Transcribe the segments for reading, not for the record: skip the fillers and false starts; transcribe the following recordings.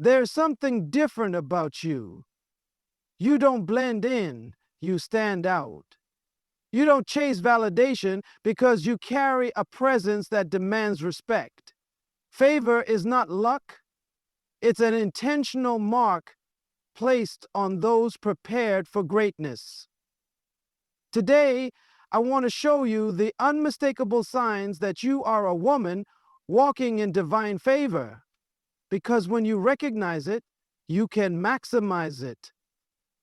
There's something different about you. You don't blend in, you stand out. You don't chase validation because you carry a presence that demands respect. Favor is not luck, it's an intentional mark placed on those prepared for greatness. Today, I want to show you the unmistakable signs that you are a woman walking in divine favor. Because when you recognize it, you can maximize it.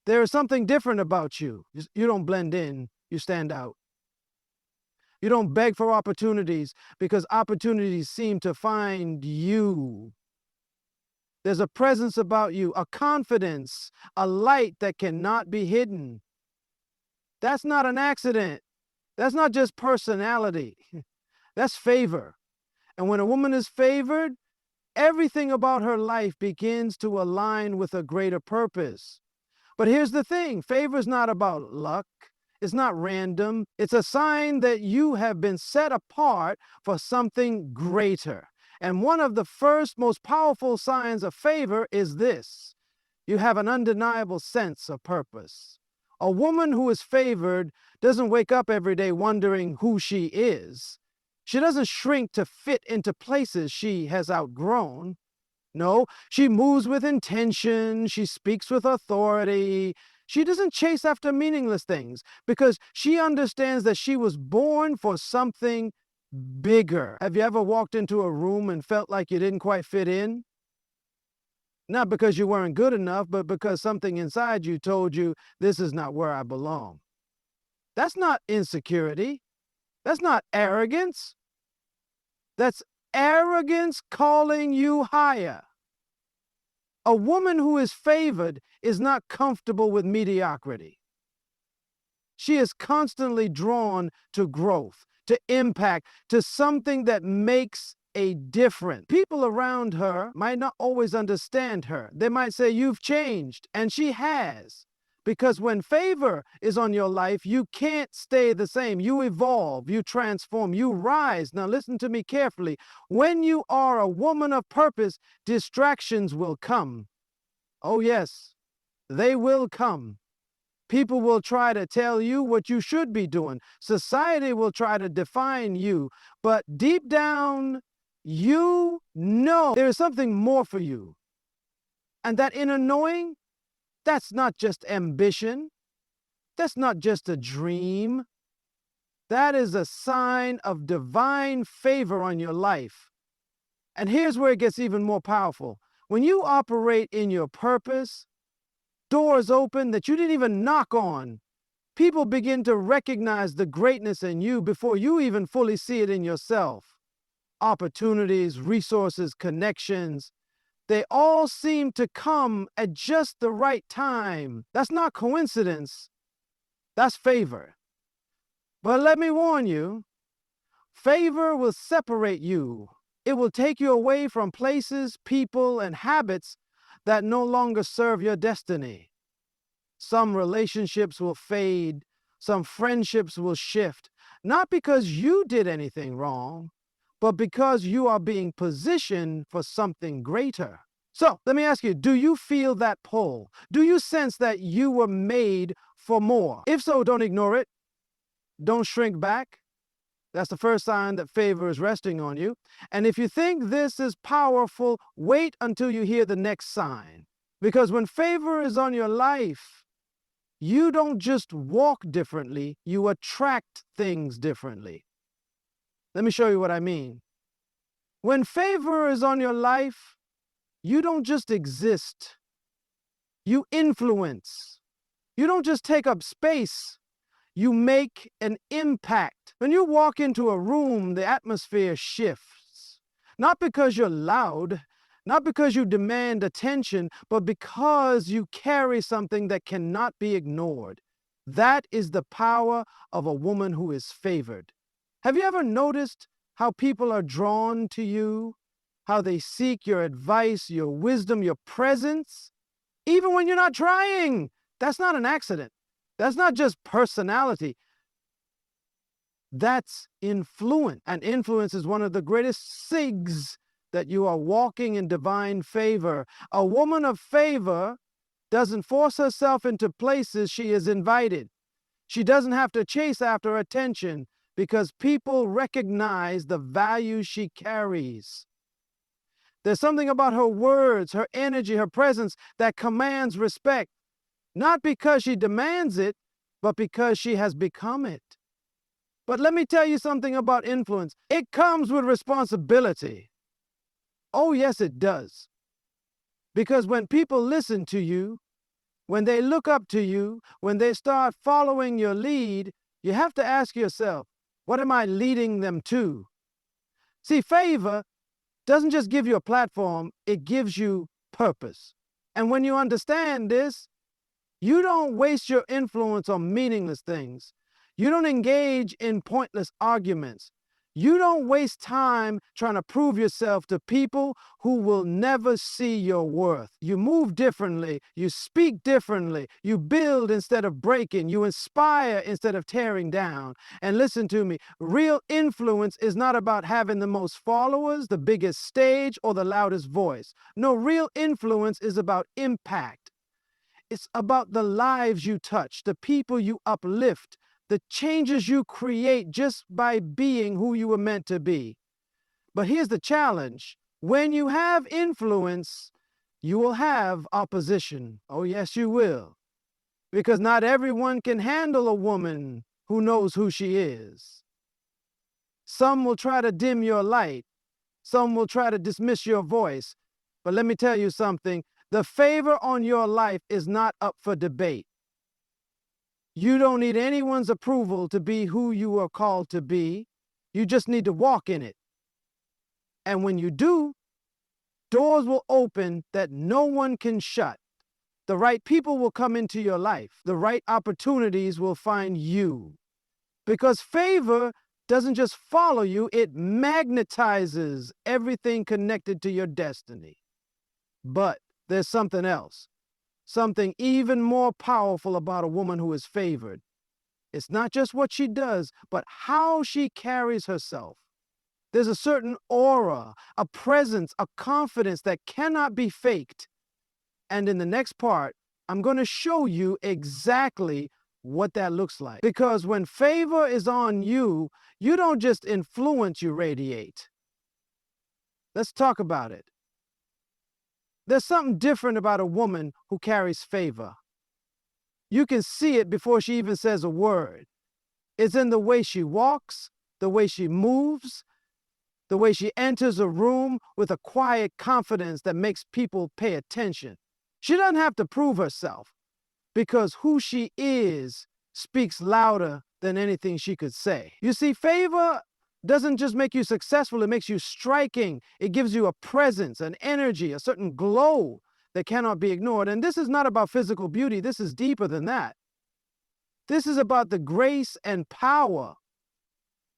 There is something different about you. You don't blend in, you stand out. You don't beg for opportunities because opportunities seem to find you. There's a presence about you, a confidence, a light that cannot be hidden. That's not an accident. That's not just personality. That's favor. And when a woman is favored, everything about her life begins to align with a greater purpose. But here's the thing, favor is not about luck. It's not random. It's a sign that you have been set apart for something greater. And one of the first most powerful signs of favor is this. You have an undeniable sense of purpose. A woman who is favored doesn't wake up every day wondering who she is. She doesn't shrink to fit into places she has outgrown. No, she moves with intention. She speaks with authority. She doesn't chase after meaningless things because she understands that she was born for something bigger. Have you ever walked into a room and felt like you didn't quite fit in? Not because you weren't good enough, but because something inside you told you, this is not where I belong. That's not insecurity. That's not arrogance. That's arrogance calling you higher. A woman who is favored is not comfortable with mediocrity. She is constantly drawn to growth, to impact, to something that makes a difference. People around her might not always understand her. They might say, you've changed, and she has. Because when favor is on your life, you can't stay the same. You evolve, you transform, you rise. Now listen to me carefully. When you are a woman of purpose, distractions will come. Oh yes, they will come. People will try to tell you what you should be doing. Society will try to define you. But deep down, you know there is something more for you. And that inner knowing, that's not just ambition. That's not just a dream. That is a sign of divine favor on your life. And here's where it gets even more powerful. When you operate in your purpose, doors open that you didn't even knock on. People begin to recognize the greatness in you before you even fully see it in yourself. Opportunities, resources, connections, they all seem to come at just the right time. That's not coincidence. That's favor. But let me warn you, favor will separate you. It will take you away from places, people, and habits that no longer serve your destiny. Some relationships will fade. Some friendships will shift. Not because you did anything wrong, but because you are being positioned for something greater. So let me ask you, do you feel that pull? Do you sense that you were made for more? If so, don't ignore it. Don't shrink back. That's the first sign that favor is resting on you. And if you think this is powerful, wait until you hear the next sign. Because when favor is on your life, you don't just walk differently, you attract things differently. Let me show you what I mean. When favor is on your life, you don't just exist. You influence. You don't just take up space. You make an impact. When you walk into a room, the atmosphere shifts. Not because you're loud, not because you demand attention, but because you carry something that cannot be ignored. That is the power of a woman who is favored. Have you ever noticed how people are drawn to you? How they seek your advice, your wisdom, your presence? Even when you're not trying. That's not an accident. That's not just personality. That's influence. And influence is one of the greatest SIGs that you are walking in divine favor. A woman of favor doesn't force herself into places she is invited. She doesn't have to chase after attention because people recognize the value she carries. There's something about her words, her energy, her presence that commands respect, not because she demands it, but because she has become it. But let me tell you something about influence. It comes with responsibility. Oh, yes, it does. Because when people listen to you, when they look up to you, when they start following your lead, you have to ask yourself, what am I leading them to? See, favor doesn't just give you a platform, it gives you purpose. And when you understand this, you don't waste your influence on meaningless things. You don't engage in pointless arguments. You don't waste time trying to prove yourself to people who will never see your worth. You move differently. You speak differently. You build instead of breaking. You inspire instead of tearing down. And listen to me, real influence is not about having the most followers, the biggest stage, or the loudest voice. No, real influence is about impact. It's about the lives you touch, the people you uplift, the changes you create just by being who you were meant to be. But here's the challenge. When you have influence, you will have opposition. Oh, yes, you will. Because not everyone can handle a woman who knows who she is. Some will try to dim your light. Some will try to dismiss your voice. But let me tell you something. The favor on your life is not up for debate. You don't need anyone's approval to be who you are called to be. You just need to walk in it. And when you do, doors will open that no one can shut. The right people will come into your life. The right opportunities will find you. Because favor doesn't just follow you, it magnetizes everything connected to your destiny. But there's something else. Something even more powerful about a woman who is favored. It's not just what she does, but how she carries herself. There's a certain aura, a presence, a confidence that cannot be faked. And in the next part, I'm going to show you exactly what that looks like. Because when favor is on you, you don't just influence, you radiate. Let's talk about it. There's something different about a woman who carries favor. You can see it before she even says a word. It's in the way she walks, the way she moves, the way she enters a room with a quiet confidence that makes people pay attention. She doesn't have to prove herself because who she is speaks louder than anything she could say. You see, favor doesn't just make you successful, it makes you striking. It gives you a presence, an energy, a certain glow that cannot be ignored. And this is not about physical beauty. This is deeper than that. This is about the grace and power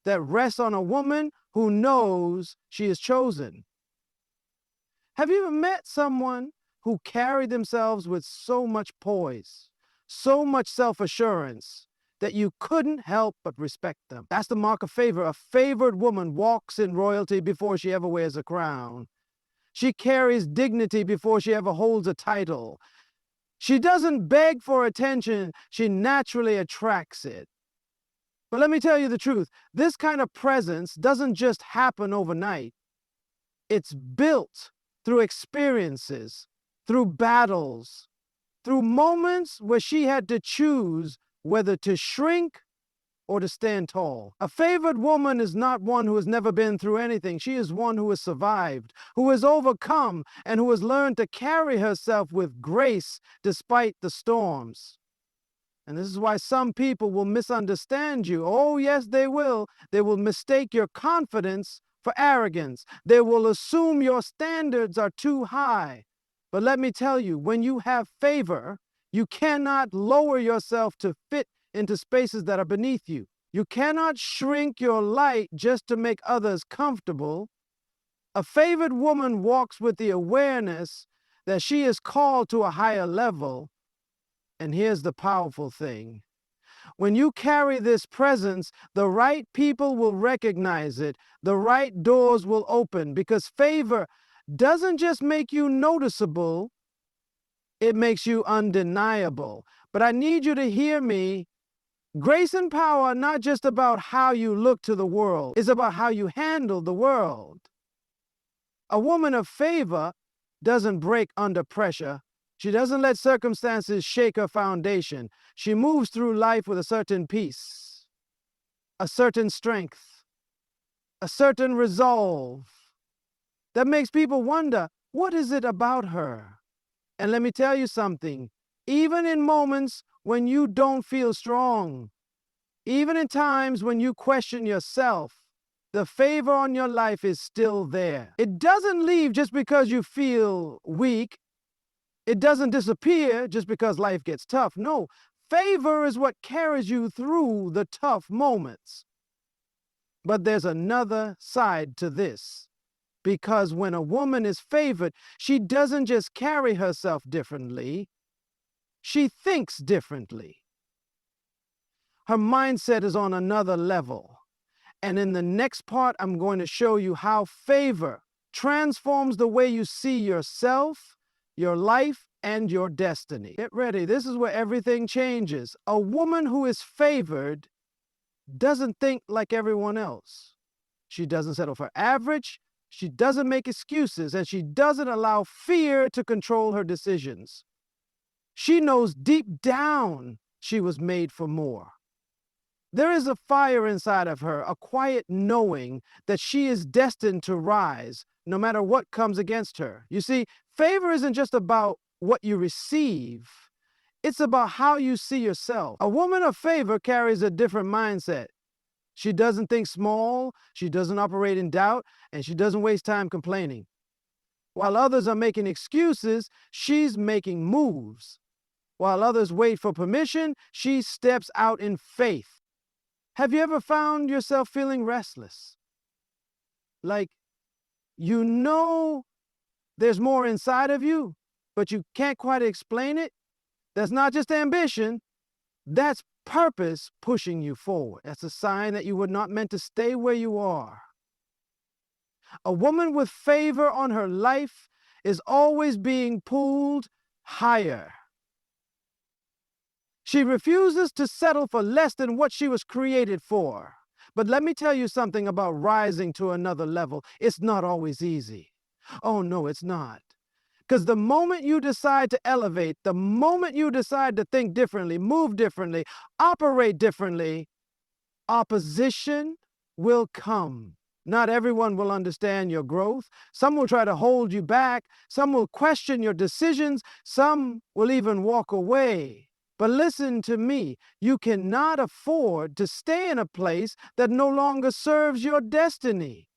that rests on a woman who knows she is chosen. Have you ever met someone who carried themselves with so much poise, so much self-assurance, that you couldn't help but respect them? That's the mark of favor. A favored woman walks in royalty before she ever wears a crown. She carries dignity before she ever holds a title. She doesn't beg for attention. She naturally attracts it. But let me tell you the truth. This kind of presence doesn't just happen overnight. It's built through experiences, through battles, through moments where she had to choose whether to shrink or to stand tall. A favored woman is not one who has never been through anything. She is one who has survived, who has overcome, and who has learned to carry herself with grace despite the storms. And this is why some people will misunderstand you. Oh, yes, they will. They will mistake your confidence for arrogance. They will assume your standards are too high. But let me tell you, when you have favor, you cannot lower yourself to fit into spaces that are beneath you. You cannot shrink your light just to make others comfortable. A favored woman walks with the awareness that she is called to a higher level. And here's the powerful thing. When you carry this presence, the right people will recognize it. The right doors will open, because favor doesn't just make you noticeable, it makes you undeniable. But I need you to hear me. Grace and power are not just about how you look to the world. It's about how you handle the world. A woman of favor doesn't break under pressure. She doesn't let circumstances shake her foundation. She moves through life with a certain peace, a certain strength, a certain resolve that makes people wonder, what is it about her? And let me tell you something, even in moments when you don't feel strong, even in times when you question yourself, the favor on your life is still there. It doesn't leave just because you feel weak. It doesn't disappear just because life gets tough. No, favor is what carries you through the tough moments. But there's another side to this. Because when a woman is favored, she doesn't just carry herself differently, she thinks differently. Her mindset is on another level. And in the next part, I'm going to show you how favor transforms the way you see yourself, your life, and your destiny. Get ready. This is where everything changes. A woman who is favored doesn't think like everyone else. She doesn't settle for average. She doesn't make excuses, and she doesn't allow fear to control her decisions. She knows deep down she was made for more. There is a fire inside of her, a quiet knowing that she is destined to rise no matter what comes against her. You see, favor isn't just about what you receive. It's about how you see yourself. A woman of favor carries a different mindset. She doesn't think small, she doesn't operate in doubt, and she doesn't waste time complaining. While others are making excuses, she's making moves. While others wait for permission, she steps out in faith. Have you ever found yourself feeling restless? Like, you know there's more inside of you, but you can't quite explain it? That's not just ambition, that's purpose pushing you forward. That's a sign that you were not meant to stay where you are. A woman with favor on her life is always being pulled higher. She refuses to settle for less than what she was created for. But let me tell you something about rising to another level. It's not always easy. Oh, no, it's not. Because the moment you decide to elevate, the moment you decide to think differently, move differently, operate differently, opposition will come. Not everyone will understand your growth. Some will try to hold you back. Some will question your decisions. Some will even walk away. But listen to me, you cannot afford to stay in a place that no longer serves your destiny.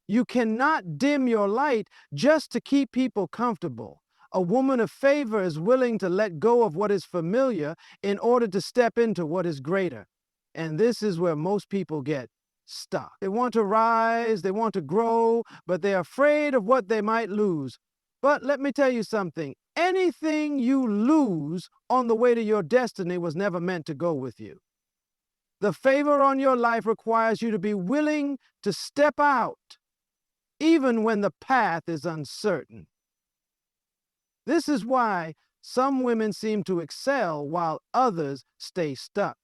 You cannot dim your light just to keep people comfortable. A woman of favor is willing to let go of what is familiar in order to step into what is greater. And this is where most people get stuck. They want to rise, they want to grow, but they're afraid of what they might lose. But let me tell you something. Anything you lose on the way to your destiny was never meant to go with you. The favor on your life requires you to be willing to step out, even when the path is uncertain. This is why some women seem to excel while others stay stuck.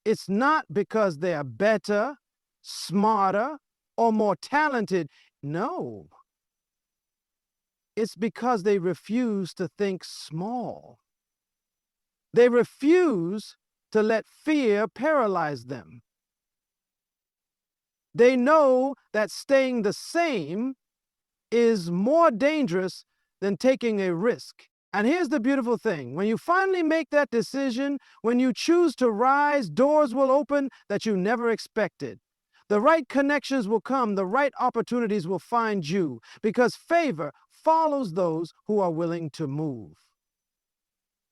It's not because they are better, smarter, or more talented. No. It's because they refuse to think small. They refuse to let fear paralyze them. They know that staying the same is more dangerous than taking a risk. And here's the beautiful thing. When you finally make that decision, when you choose to rise, doors will open that you never expected. The right connections will come, the right opportunities will find you, because favor follows those who are willing to move.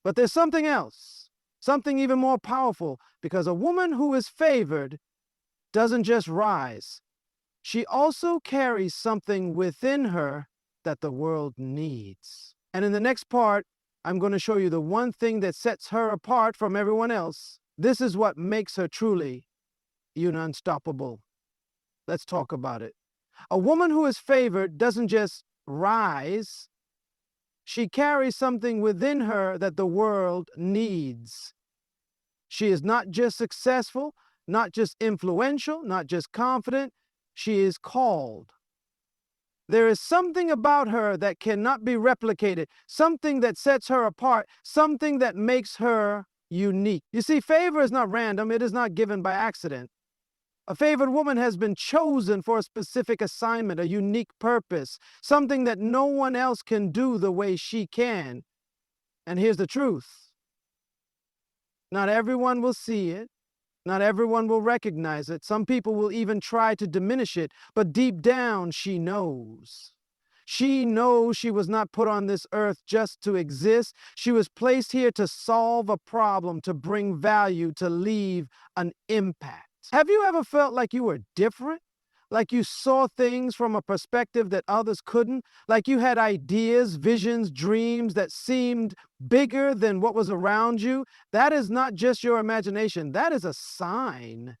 But there's something else, something even more powerful, because a woman who is favored doesn't just rise. She also carries something within her that the world needs. And in the next part, I'm going to show you the one thing that sets her apart from everyone else. This is what makes her truly unstoppable. Let's talk about it. A woman who is favored doesn't just rise. She carries something within her that the world needs. She is not just successful, not just influential, not just confident. She is called. There is something about her that cannot be replicated, something that sets her apart, something that makes her unique. You see, favor is not random. It is not given by accident. A favored woman has been chosen for a specific assignment, a unique purpose, something that no one else can do the way she can. And here's the truth. Not everyone will see it. Not everyone will recognize it. Some people will even try to diminish it. But deep down, she knows. She knows she was not put on this earth just to exist. She was placed here to solve a problem, to bring value, to leave an impact. Have you ever felt like you were different? Like you saw things from a perspective that others couldn't? Like you had ideas, visions, dreams that seemed bigger than what was around you? That is not just your imagination. That is a sign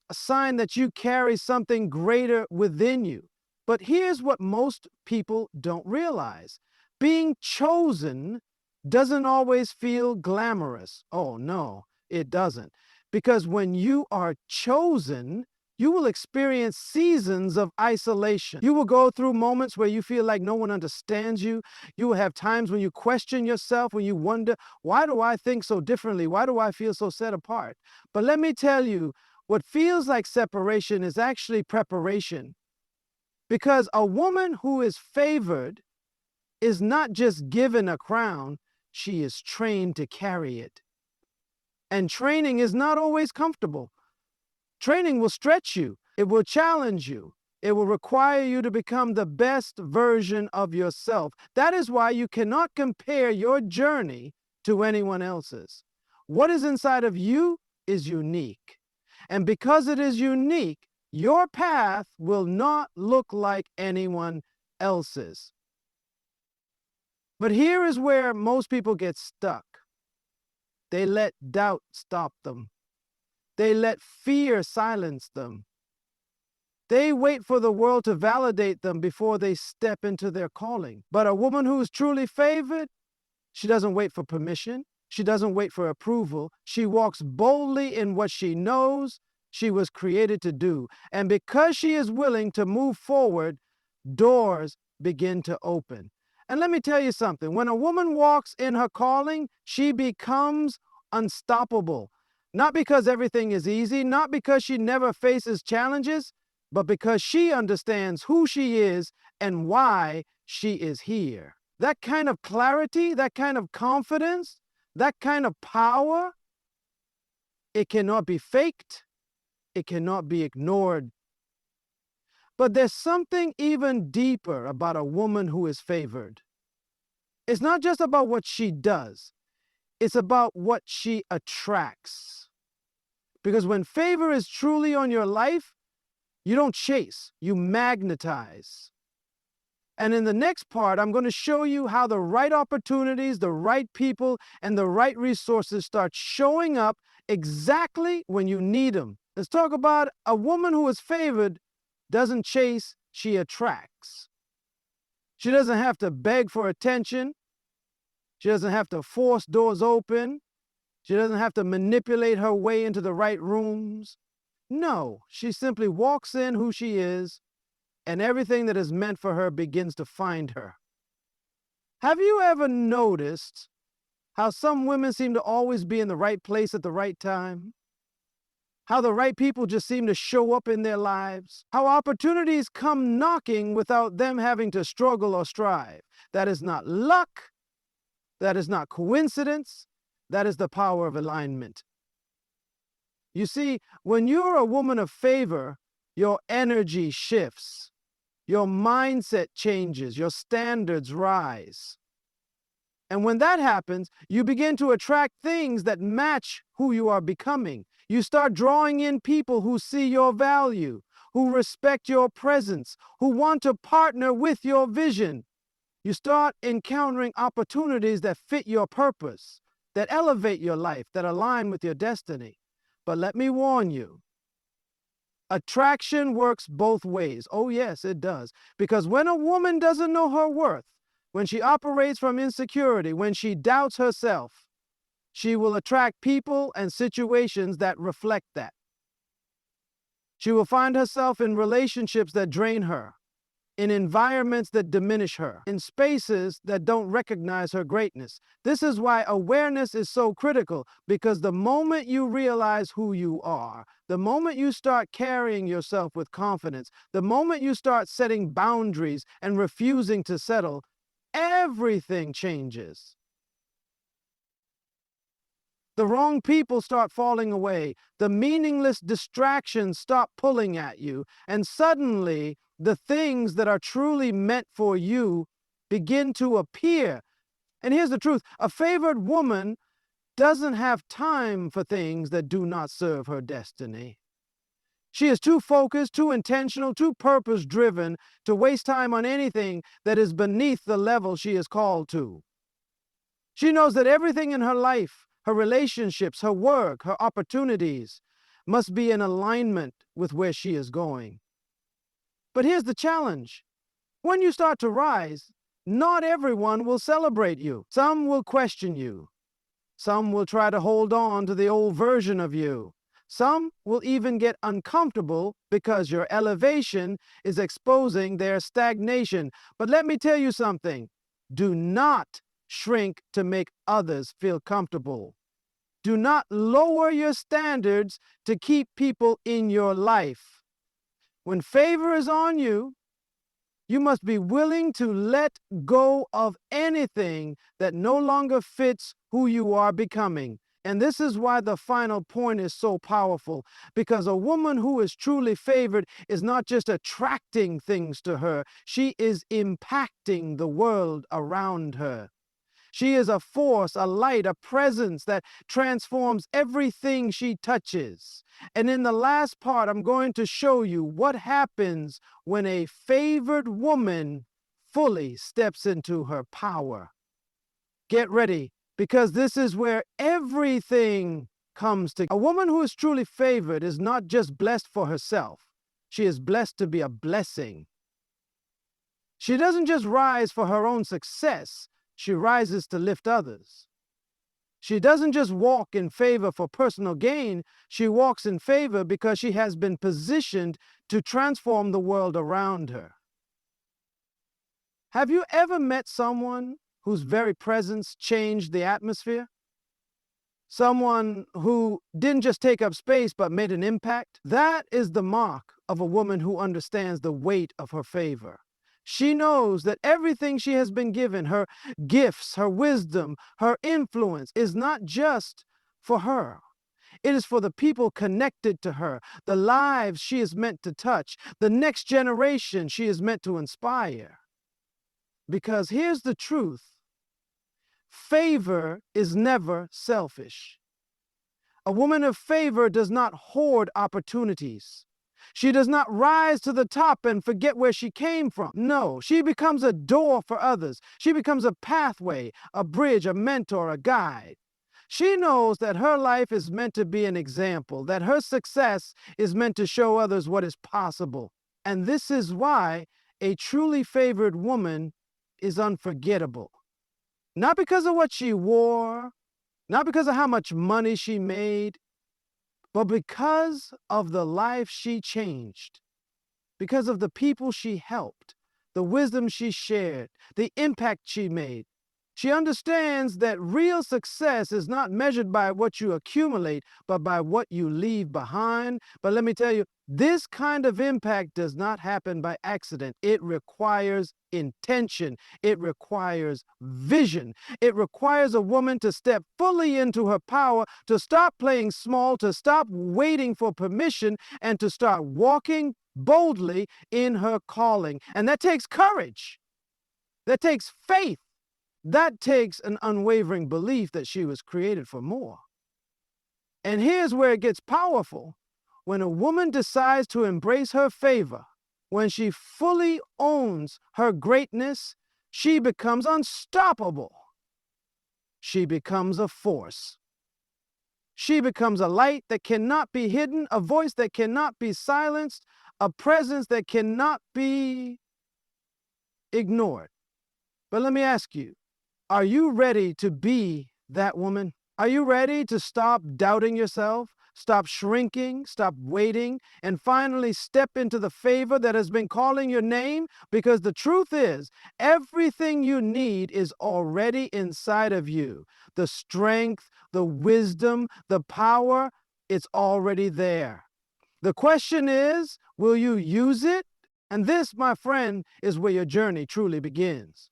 that you carry something greater within you. But here's what most people don't realize. Being chosen doesn't always feel glamorous. Oh, no, it doesn't. Because when you are chosen, you will experience seasons of isolation. You will go through moments where you feel like no one understands you. You will have times when you question yourself, when you wonder, why do I think so differently? Why do I feel so set apart? But let me tell you, what feels like separation is actually preparation. Because a woman who is favored is not just given a crown, she is trained to carry it. And training is not always comfortable. Training will stretch you. It will challenge you. It will require you to become the best version of yourself. That is why you cannot compare your journey to anyone else's. What is inside of you is unique. And because it is unique, your path will not look like anyone else's. But here is where most people get stuck. They let doubt stop them. They let fear silence them. They wait for the world to validate them before they step into their calling. But a woman who is truly favored, she doesn't wait for permission. She doesn't wait for approval. She walks boldly in what she knows she was created to do. And because she is willing to move forward, doors begin to open. And let me tell you something. When a woman walks in her calling, she becomes unstoppable. Not because everything is easy, not because she never faces challenges, but because she understands who she is and why she is here. That kind of clarity, that kind of confidence, that kind of power, it cannot be faked. It cannot be ignored. But there's something even deeper about a woman who is favored. It's not just about what she does. It's about what she attracts. Because when favor is truly on your life, you don't chase, you magnetize. And in the next part, I'm going to show you how the right opportunities, the right people, and the right resources start showing up exactly when you need them. Let's talk about a woman who is favored doesn't chase, she attracts. She doesn't have to beg for attention. She doesn't have to force doors open. She doesn't have to manipulate her way into the right rooms. No, she simply walks in who she is, and everything that is meant for her begins to find her. Have you ever noticed how some women seem to always be in the right place at the right time? How the right people just seem to show up in their lives? How opportunities come knocking without them having to struggle or strive? That is not luck. That is not coincidence. That is the power of alignment. You see, when you're a woman of favor, your energy shifts. Your mindset changes. Your standards rise. And when that happens, you begin to attract things that match who you are becoming. You start drawing in people who see your value, who respect your presence, who want to partner with your vision. You start encountering opportunities that fit your purpose, that elevate your life, that align with your destiny. But let me warn you, attraction works both ways. Oh, yes, it does. Because when a woman doesn't know her worth, when she operates from insecurity, when she doubts herself, she will attract people and situations that reflect that. She will find herself in relationships that drain her, in environments that diminish her, in spaces that don't recognize her greatness. This is why awareness is so critical, because the moment you realize who you are, the moment you start carrying yourself with confidence, the moment you start setting boundaries and refusing to settle, everything changes. The wrong people start falling away. The meaningless distractions stop pulling at you. And suddenly, the things that are truly meant for you begin to appear. And here's the truth. A favored woman doesn't have time for things that do not serve her destiny. She is too focused, too intentional, too purpose-driven to waste time on anything that is beneath the level she is called to. She knows that everything in her life, her relationships, her work, her opportunities, must be in alignment with where she is going. But here's the challenge. When you start to rise, not everyone will celebrate you. Some will question you. Some will try to hold on to the old version of you. Some will even get uncomfortable because your elevation is exposing their stagnation. But let me tell you something. Do not shrink to make others feel comfortable. Do not lower your standards to keep people in your life. When favor is on you, you must be willing to let go of anything that no longer fits who you are becoming. And this is why the final point is so powerful, because a woman who is truly favored is not just attracting things to her, she is impacting the world around her. She is a force, a light, a presence that transforms everything she touches. And in the last part, I'm going to show you what happens when a favored woman fully steps into her power. Get ready, because this is where everything comes together. A woman who is truly favored is not just blessed for herself. She is blessed to be a blessing. She doesn't just rise for her own success. She rises to lift others. She doesn't just walk in favor for personal gain. She walks in favor because she has been positioned to transform the world around her. Have you ever met someone whose very presence changed the atmosphere? Someone who didn't just take up space but made an impact? That is the mark of a woman who understands the weight of her favor. She knows that everything she has been given, her gifts, her wisdom, her influence, is not just for her. It is for the people connected to her, the lives she is meant to touch, the next generation she is meant to inspire. Because here's the truth. Favor is never selfish. A woman of favor does not hoard opportunities. She does not rise to the top and forget where she came from. No, she becomes a door for others. She becomes a pathway, a bridge, a mentor, a guide. She knows that her life is meant to be an example, that her success is meant to show others what is possible. And this is why a truly favored woman is unforgettable. Not because of what she wore, not because of how much money she made, but because of the life she changed, because of the people she helped, the wisdom she shared, the impact she made. She understands that real success is not measured by what you accumulate, but by what you leave behind. But let me tell you, this kind of impact does not happen by accident. It requires intention. It requires vision. It requires a woman to step fully into her power, to stop playing small, to stop waiting for permission, and to start walking boldly in her calling. And that takes courage. That takes faith. That takes an unwavering belief that she was created for more. And here's where it gets powerful. When a woman decides to embrace her favor, when she fully owns her greatness, She becomes unstoppable. She becomes a force. She becomes a light that cannot be hidden, a voice that cannot be silenced, a presence that cannot be ignored. But let me ask you, are you ready to be that woman? Are you ready to stop doubting yourself, stop shrinking, stop waiting, and finally step into the favor that has been calling your name? Because the truth is, everything you need is already inside of you. The strength, the wisdom, the power, it's already there. The question is, will you use it? And this, my friend, is where your journey truly begins.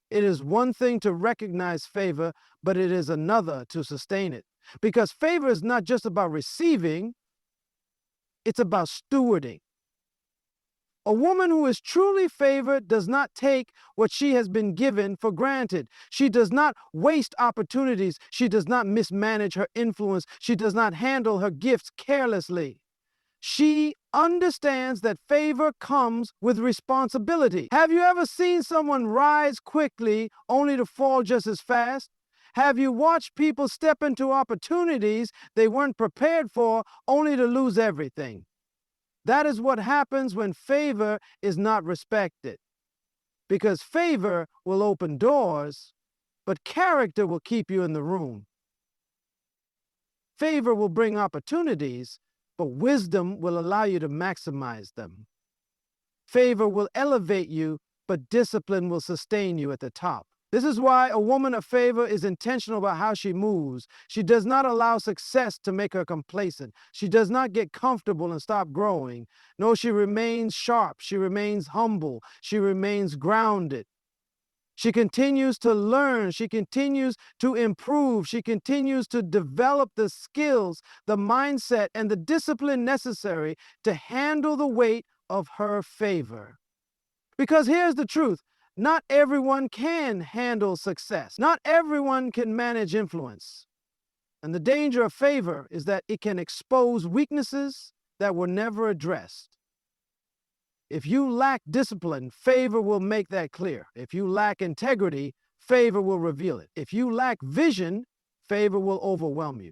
It is one thing to recognize favor, but it is another to sustain it. Because favor is not just about receiving, it's about stewarding. A woman who is truly favored does not take what she has been given for granted. She does not waste opportunities. She does not mismanage her influence. She does not handle her gifts carelessly. She understands that favor comes with responsibility. Have you ever seen someone rise quickly only to fall just as fast? Have you watched people step into opportunities they weren't prepared for only to lose everything? That is what happens when favor is not respected. Because favor will open doors, but character will keep you in the room. Favor will bring opportunities, but wisdom will allow you to maximize them. Favor will elevate you, but discipline will sustain you at the top. This is why a woman of favor is intentional about how she moves. She does not allow success to make her complacent. She does not get comfortable and stop growing. No, she remains sharp. She remains humble. She remains grounded. She continues to learn. She continues to improve. She continues to develop the skills, the mindset, and the discipline necessary to handle the weight of her favor. Because here's the truth. Not everyone can handle success. Not everyone can manage influence. And the danger of favor is that it can expose weaknesses that were never addressed. If you lack discipline, favor will make that clear. If you lack integrity, favor will reveal it. If you lack vision, favor will overwhelm you.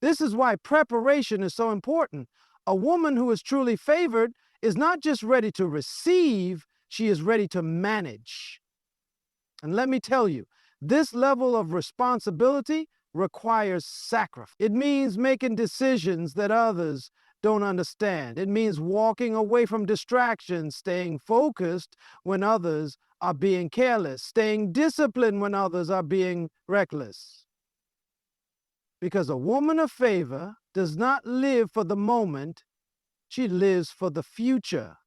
This is why preparation is so important. A woman who is truly favored is not just ready to receive, she is ready to manage. And let me tell you, this level of responsibility requires sacrifice. It means making decisions that others don't understand. It means walking away from distractions, staying focused when others are being careless, staying disciplined when others are being reckless. Because a woman of favor does not live for the moment, she lives for the future.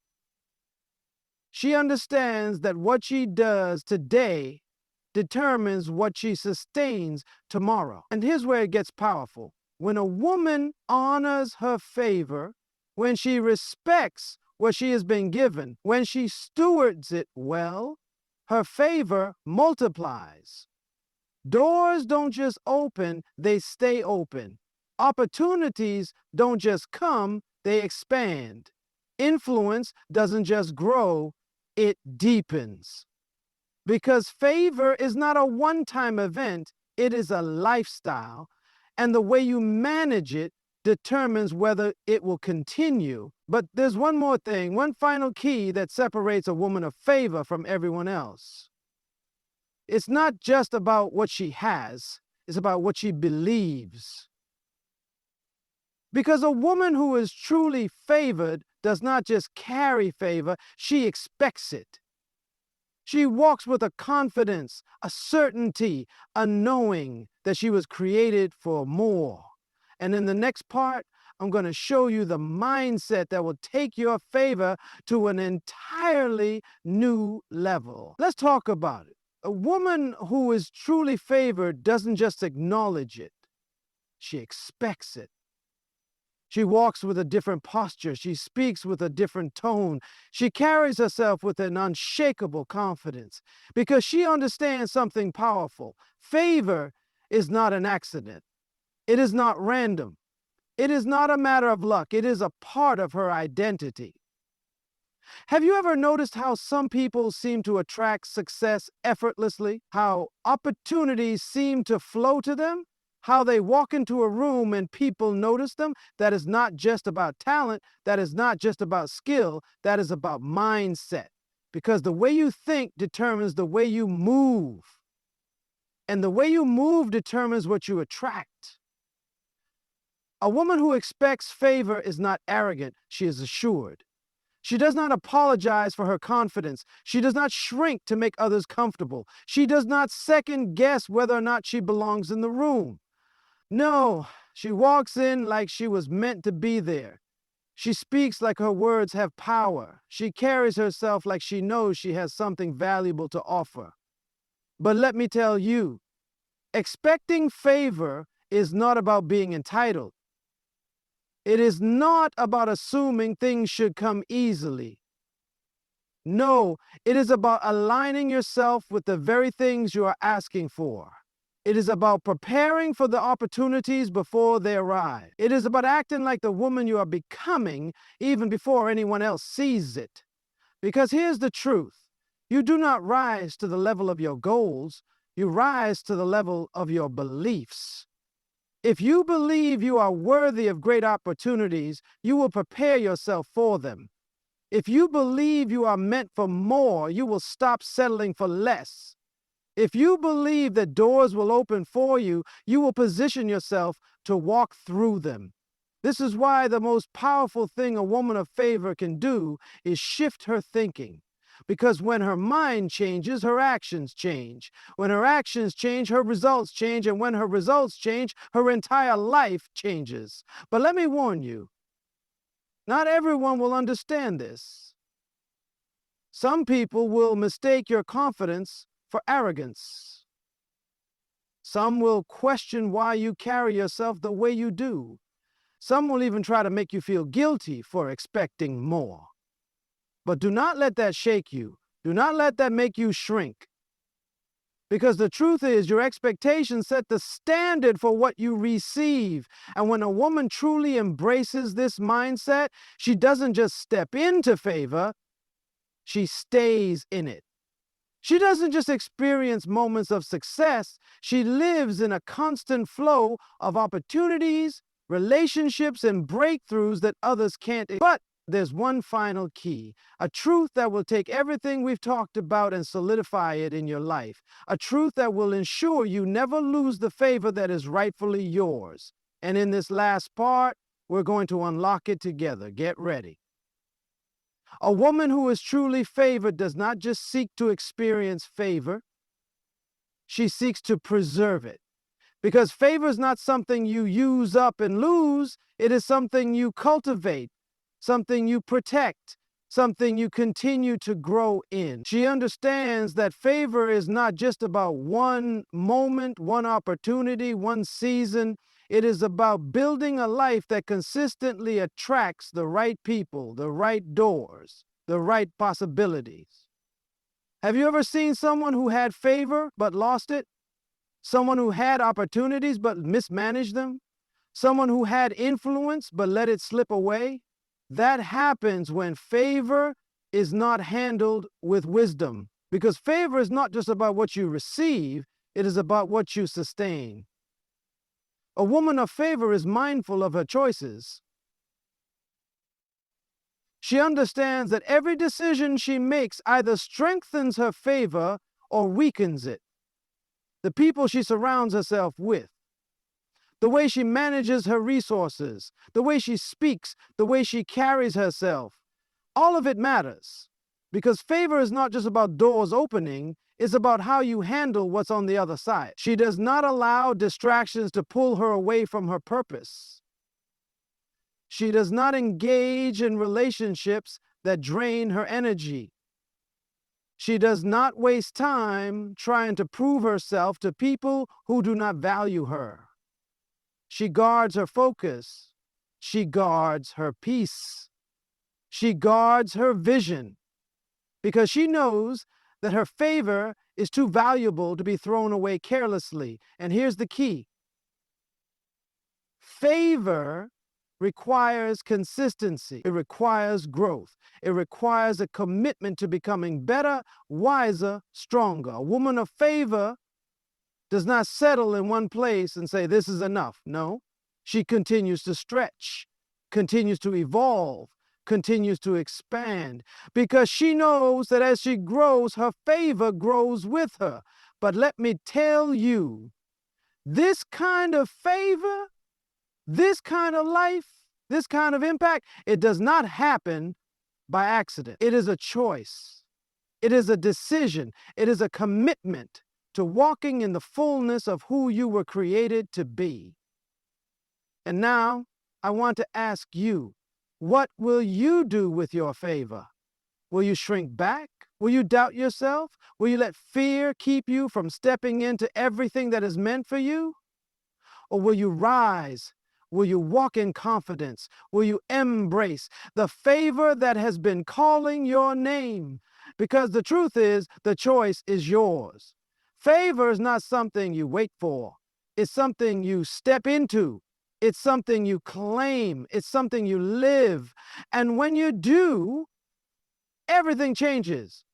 She understands that what she does today determines what she sustains tomorrow. And here's where it gets powerful. When a woman honors her favor, when she respects what she has been given, when she stewards it well, her favor multiplies. Doors don't just open, they stay open. Opportunities don't just come, they expand. Influence doesn't just grow, it deepens. Because favor is not a one-time event, it is a lifestyle. And the way you manage it determines whether it will continue. But there's one more thing, one final key that separates a woman of favor from everyone else. It's not just about what she has, it's about what she believes. Because a woman who is truly favored does not just carry favor, she expects it. She walks with a confidence, a certainty, a knowing that she was created for more. And in the next part, I'm going to show you the mindset that will take your favor to an entirely new level. Let's talk about it. A woman who is truly favored doesn't just acknowledge it, she expects it. She walks with a different posture. She speaks with a different tone. She carries herself with an unshakable confidence because she understands something powerful. Favor is not an accident. It is not random. It is not a matter of luck. It is a part of her identity. Have you ever noticed how some people seem to attract success effortlessly? How opportunities seem to flow to them? How they walk into a room and people notice them? That is not just about talent. That is not just about skill. That is about mindset. Because the way you think determines the way you move. And the way you move determines what you attract. A woman who expects favor is not arrogant. She is assured. She does not apologize for her confidence. She does not shrink to make others comfortable. She does not second guess whether or not she belongs in the room. No, she walks in like she was meant to be there. She speaks like her words have power. She carries herself like she knows she has something valuable to offer. But let me tell you, expecting favor is not about being entitled. It is not about assuming things should come easily. No, it is about aligning yourself with the very things you are asking for. It is about preparing for the opportunities before they arrive. It is about acting like the woman you are becoming even before anyone else sees it. Because here's the truth. You do not rise to the level of your goals. You rise to the level of your beliefs. If you believe you are worthy of great opportunities, you will prepare yourself for them. If you believe you are meant for more, you will stop settling for less. If you believe that doors will open for you, you will position yourself to walk through them. This is why the most powerful thing a woman of favor can do is shift her thinking. Because when her mind changes, her actions change. When her actions change, her results change. And when her results change, her entire life changes. But let me warn you, not everyone will understand this. Some people will mistake your confidence for arrogance. Some will question why you carry yourself the way you do. Some will even try to make you feel guilty for expecting more. But do not let that shake you. Do not let that make you shrink. Because the truth is, your expectations set the standard for what you receive. And when a woman truly embraces this mindset, she doesn't just step into favor, she stays in it. She doesn't just experience moments of success, she lives in a constant flow of opportunities, relationships, and breakthroughs that others can't. But there's one final key, a truth that will take everything we've talked about and solidify it in your life, a truth that will ensure you never lose the favor that is rightfully yours. And in this last part, we're going to unlock it together. Get ready. A woman who is truly favored does not just seek to experience favor, she seeks to preserve it. Because favor is not something you use up and lose, it is something you cultivate, something you protect, something you continue to grow in. She understands that favor is not just about one moment, one opportunity, one season. It is about building a life that consistently attracts the right people, the right doors, the right possibilities. Have you ever seen someone who had favor but lost it? Someone who had opportunities but mismanaged them? Someone who had influence but let it slip away? That happens when favor is not handled with wisdom. Because favor is not just about what you receive, it is about what you sustain. A woman of favor is mindful of her choices. She understands that every decision she makes either strengthens her favor or weakens it. The people she surrounds herself with, the way she manages her resources, the way she speaks, the way she carries herself, all of it matters. Because favor is not just about doors opening, it's about how you handle what's on the other side. She does not allow distractions to pull her away from her purpose. She does not engage in relationships that drain her energy. She does not waste time trying to prove herself to people who do not value her. She guards her focus. She guards her peace. She guards her vision because she knows that her favor is too valuable to be thrown away carelessly. And here's the key. Favor requires consistency. It requires growth. It requires a commitment to becoming better, wiser, stronger. A woman of favor does not settle in one place and say, this is enough. No, she continues to stretch, continues to evolve, continues to expand, because she knows that as she grows, her favor grows with her. But let me tell you, this kind of favor, this kind of life, this kind of impact, it does not happen by accident. It is a choice. It is a decision. It is a commitment to walking in the fullness of who you were created to be. And now I want to ask you, what will you do with your favor? Will you shrink back? Will you doubt yourself? Will you let fear keep you from stepping into everything that is meant for you? Or will you rise? Will you walk in confidence? Will you embrace the favor that has been calling your name? Because the truth is, the choice is yours. Favor is not something you wait for. It's something you step into. It's something you claim. It's something you live. And when you do, everything changes.